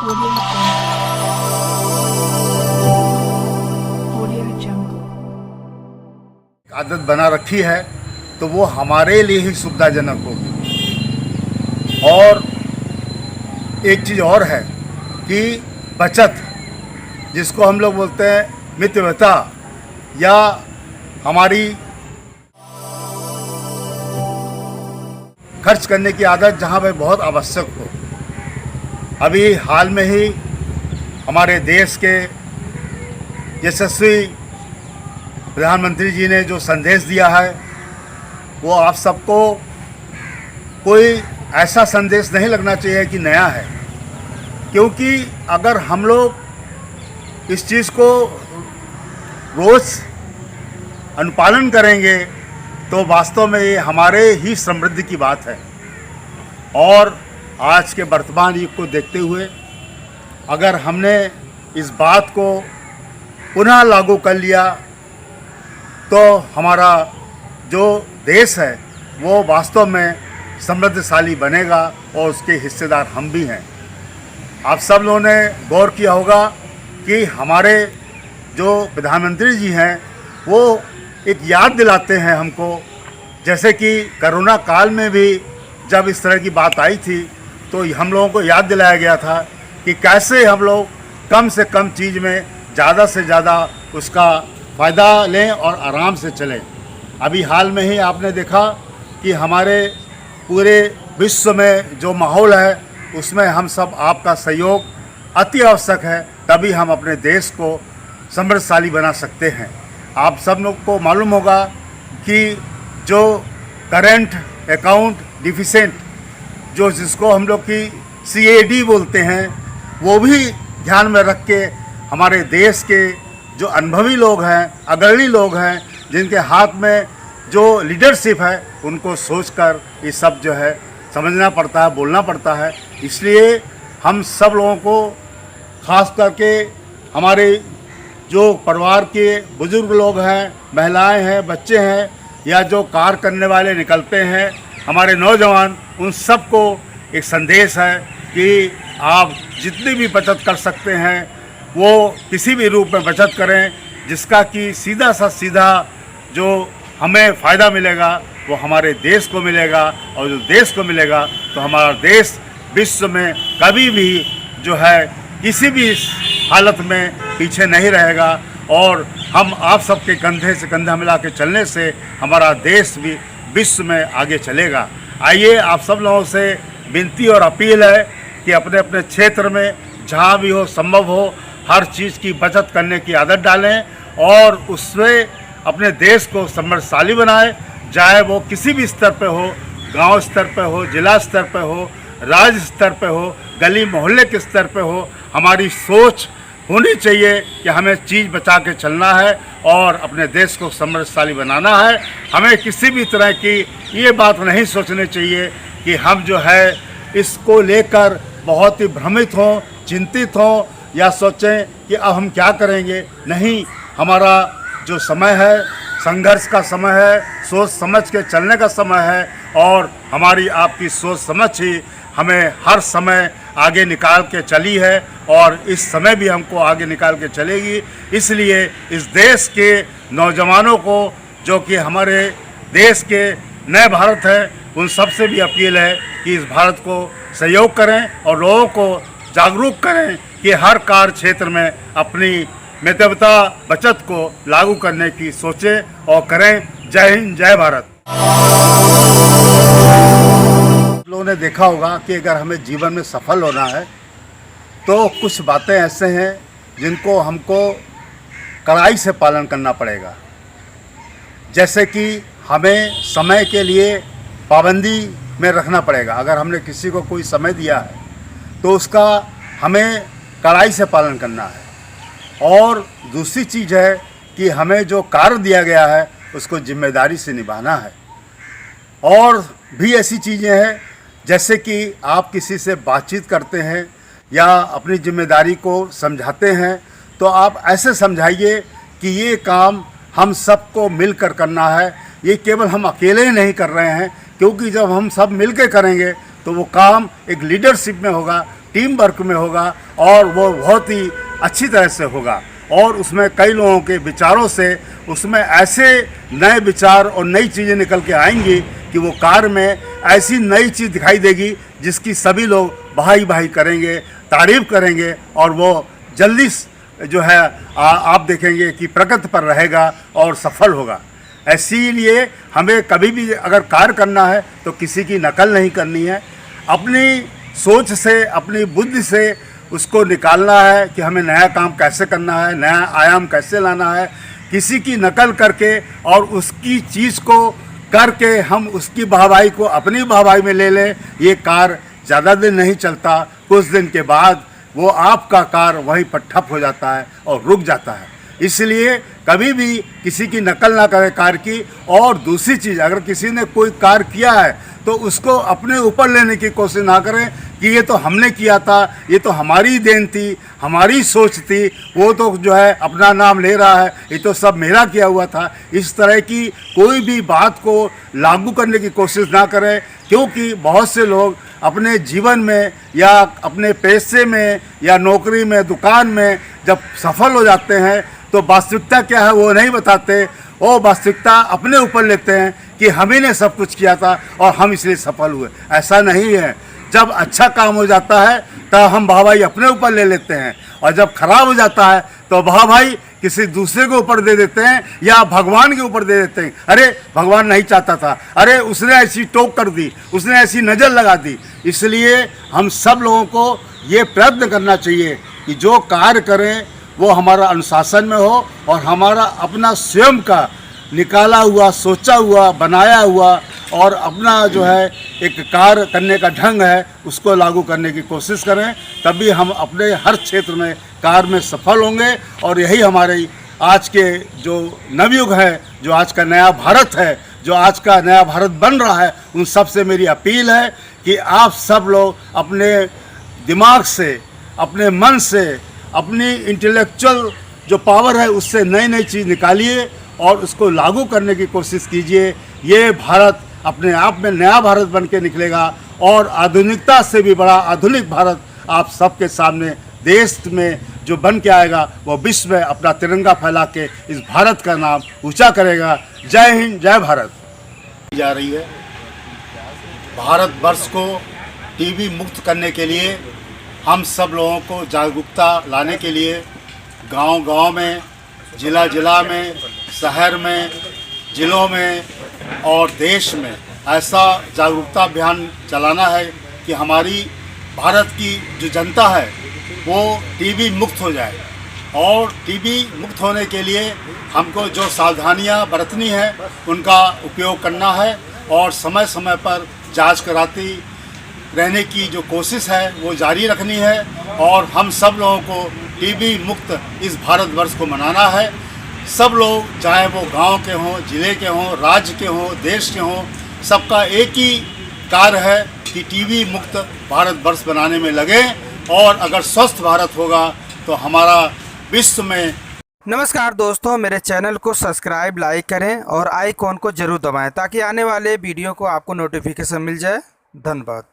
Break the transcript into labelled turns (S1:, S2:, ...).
S1: Audio Jungle.
S2: आदत बना रखी है तो वो हमारे लिए ही सुविधाजनक होगी। और एक चीज़ और है कि बचत, जिसको हम लोग बोलते हैं मितव्ययता, या हमारी खर्च करने की आदत जहाँ पे बहुत आवश्यक हो। अभी हाल में ही हमारे देश के यशस्वी प्रधानमंत्री जी ने जो संदेश दिया है वो आप सबको कोई ऐसा संदेश नहीं लगना चाहिए कि नया है, क्योंकि अगर हम लोग इस चीज़ को रोज़ अनुपालन करेंगे तो वास्तव में ये हमारे ही समृद्धि की बात है। और आज के वर्तमान युग को देखते हुए अगर हमने इस बात को पुनः लागू कर लिया तो हमारा जो देश है वो वास्तव में समृद्धशाली बनेगा और उसके हिस्सेदार हम भी हैं। आप सब लोगों ने गौर किया होगा कि हमारे जो प्रधानमंत्री जी हैं वो एक याद दिलाते हैं हमको, जैसे कि कोरोना काल में भी जब इस तरह की बात आई थी तो हम लोगों को याद दिलाया गया था कि कैसे हम लोग कम से कम चीज़ में ज़्यादा से ज़्यादा उसका फ़ायदा लें और आराम से चलें। अभी हाल में ही आपने देखा कि हमारे पूरे विश्व में जो माहौल है उसमें हम सब आपका सहयोग अति आवश्यक है, तभी हम अपने देश को समृद्धशाली बना सकते हैं। आप सब लोग को मालूम होगा कि जो करेंट अकाउंट डिफिसिट, जो जिसको हम लोग की CAD बोलते हैं, वो भी ध्यान में रख के हमारे देश के जो अनुभवी लोग हैं, अग्रणी लोग हैं, जिनके हाथ में जो लीडरशिप है, उनको सोचकर ये सब जो है समझना पड़ता है, बोलना पड़ता है। इसलिए हम सब लोगों को, खास करके हमारे जो परिवार के बुजुर्ग लोग हैं, महिलाएं हैं, बच्चे हैं, या जो कार्य करने वाले निकलते हैं, हमारे नौजवान, उन सबको एक संदेश है कि आप जितनी भी बचत कर सकते हैं वो किसी भी रूप में बचत करें, जिसका कि सीधा सा सीधा जो हमें फ़ायदा मिलेगा वो हमारे देश को मिलेगा, और जो देश को मिलेगा तो हमारा देश विश्व में कभी भी जो है किसी भी हालत में पीछे नहीं रहेगा। और हम आप सबके कंधे से कंधा मिला के चलने से हमारा देश भी विश्व में आगे चलेगा। आइए, आप सब लोगों से विनती और अपील है कि अपने अपने क्षेत्र में जहाँ भी हो, संभव हो, हर चीज़ की बचत करने की आदत डालें और उससे अपने देश को समृद्धशाली बनाएं, चाहे वो किसी भी स्तर पे हो, गांव स्तर पे हो, जिला स्तर पे हो, राज्य स्तर पे हो, गली मोहल्ले के स्तर पे हो। हमारी सोच होनी चाहिए कि हमें चीज़ बचा के चलना है और अपने देश को समृद्धशाली बनाना है। हमें किसी भी तरह की ये बात नहीं सोचनी चाहिए कि हम जो है इसको लेकर बहुत ही भ्रमित हों, चिंतित हों, या सोचें कि अब हम क्या करेंगे। नहीं, हमारा जो समय है संघर्ष का समय है, सोच समझ के चलने का समय है, और हमारी आपकी सोच समझ ही हमें हर समय आगे निकाल के चली है और इस समय भी हमको आगे निकाल के चलेगी। इसलिए इस देश के नौजवानों को, जो कि हमारे देश के नए भारत हैं, उन सबसे भी अपील है कि इस भारत को सहयोग करें और लोगों को जागरूक करें कि हर कार्य क्षेत्र में अपनी मितव्ययता बचत को लागू करने की सोचें और करें। जय हिंद, जय भारत। लोगों ने देखा होगा कि अगर हमें जीवन में सफल होना है तो कुछ बातें ऐसे हैं जिनको हमको कड़ाई से पालन करना पड़ेगा। जैसे कि हमें समय के लिए पाबंदी में रखना पड़ेगा। अगर हमने किसी को कोई समय दिया है तो उसका हमें कड़ाई से पालन करना है। और दूसरी चीज़ है कि हमें जो कार्य दिया गया है उसको जिम्मेदारी से निभाना है। और भी ऐसी चीज़ें हैं जैसे कि आप किसी से बातचीत करते हैं या अपनी जिम्मेदारी को समझाते हैं तो आप ऐसे समझाइए कि ये काम हम सबको मिलकर करना है, ये केवल हम अकेले ही नहीं कर रहे हैं, क्योंकि जब हम सब मिल के करेंगे तो वो काम एक लीडरशिप में होगा टीम वर्क में होगा और वो बहुत ही अच्छी तरह से होगा। और उसमें कई लोगों के विचारों से उसमें ऐसे नए विचार और नई चीज़ें निकल के आएंगी कि वो कार में ऐसी नई चीज़ दिखाई देगी जिसकी सभी लोग भाई करेंगे, तारीफ करेंगे और वो जल्दी जो है आप देखेंगे कि प्रगति पर रहेगा और सफल होगा। इसीलिए हमें कभी भी अगर कार्य करना है तो किसी की नकल नहीं करनी है, अपनी सोच से, अपनी बुद्धि से उसको निकालना है कि हमें नया काम कैसे करना है, नया आयाम कैसे लाना है। किसी की नकल करके और उसकी चीज़ को करके हम उसकी वाहवाही को अपनी वाहवाही में ले लें, ये कार ज़्यादा दिन नहीं चलता। कुछ दिन के बाद वो आपका कार वहीं पर ठप हो जाता है और रुक जाता है। इसलिए कभी भी किसी की नकल ना करें कार की। और दूसरी चीज़, अगर किसी ने कोई कार किया है तो उसको अपने ऊपर लेने की कोशिश ना करें कि ये तो हमने किया था, ये तो हमारी देन थी, हमारी सोच थी, वो तो जो है अपना नाम ले रहा है, ये तो सब मेरा किया हुआ था। इस तरह की कोई भी बात को लागू करने की कोशिश ना करें, क्योंकि बहुत से लोग अपने जीवन में या अपने पैसे में या नौकरी में, दुकान में जब सफल हो जाते हैं तो वास्तविकता क्या है वो नहीं बताते। वो वास्तविकता अपने ऊपर लेते हैं कि हम ही ने सब कुछ किया था और हम इसलिए सफल हुए। ऐसा नहीं है। जब अच्छा काम हो जाता है तब हम वाहवाही अपने ऊपर ले लेते हैं, और जब खराब हो जाता है तो वाहवाही किसी दूसरे के ऊपर दे देते हैं या भगवान के ऊपर दे देते हैं। अरे भगवान नहीं चाहता था, अरे उसने ऐसी टोक कर दी, उसने ऐसी नज़र लगा दी। इसलिए हम सब लोगों को ये प्रयत्न करना चाहिए कि जो कार्य करें वो हमारा अनुशासन में हो और हमारा अपना स्वयं का निकाला हुआ, सोचा हुआ, बनाया हुआ और अपना जो है एक कार्य करने का ढंग है उसको लागू करने की कोशिश करें। तभी हम अपने हर क्षेत्र में कार्य में सफल होंगे। और यही हमारे आज के जो नवयुग है, जो आज का नया भारत है, जो आज का नया भारत बन रहा है, उन सब से मेरी अपील है कि आप सब लोग अपने दिमाग से, अपने मन से, अपनी इंटेलेक्चुअल जो पावर है उससे नई नई चीज़ निकालिए और उसको लागू करने की कोशिश कीजिए। ये भारत अपने आप में नया भारत बन के निकलेगा और आधुनिकता से भी बड़ा आधुनिक भारत आप सबके सामने देश में जो बन के आएगा, वो विश्व में अपना तिरंगा फैला के इस भारत का नाम ऊंचा करेगा। जय हिंद, जय भारत। जा रही है भारतवर्ष को टीबी मुक्त करने के लिए, हम सब लोगों को जागरूकता लाने के लिए गांव-गांव में, जिला में, शहर में, ज़िलों में और देश में ऐसा जागरूकता अभियान चलाना है कि हमारी भारत की जो जनता है वो टीबी मुक्त हो जाए। और टीबी मुक्त होने के लिए हमको जो सावधानियां बरतनी है उनका उपयोग करना है और समय समय पर जांच कराती रहने की जो कोशिश है वो जारी रखनी है। और हम सब लोगों को टीबी मुक्त इस भारतवर्ष को मनाना है। सब लोग, चाहे वो गांव के हों, ज़िले के हों, राज्य के हों, देश के हों, सबका एक ही कार्य है कि टीबी मुक्त भारतवर्ष बनाने में लगे। और अगर स्वस्थ भारत होगा तो हमारा विश्व में।
S1: नमस्कार दोस्तों, मेरे चैनल को सब्सक्राइब, लाइक करें और आइकॉन को जरूर दबाएं ताकि आने वाले वीडियो को आपको नोटिफिकेशन मिल जाए। धन्यवाद।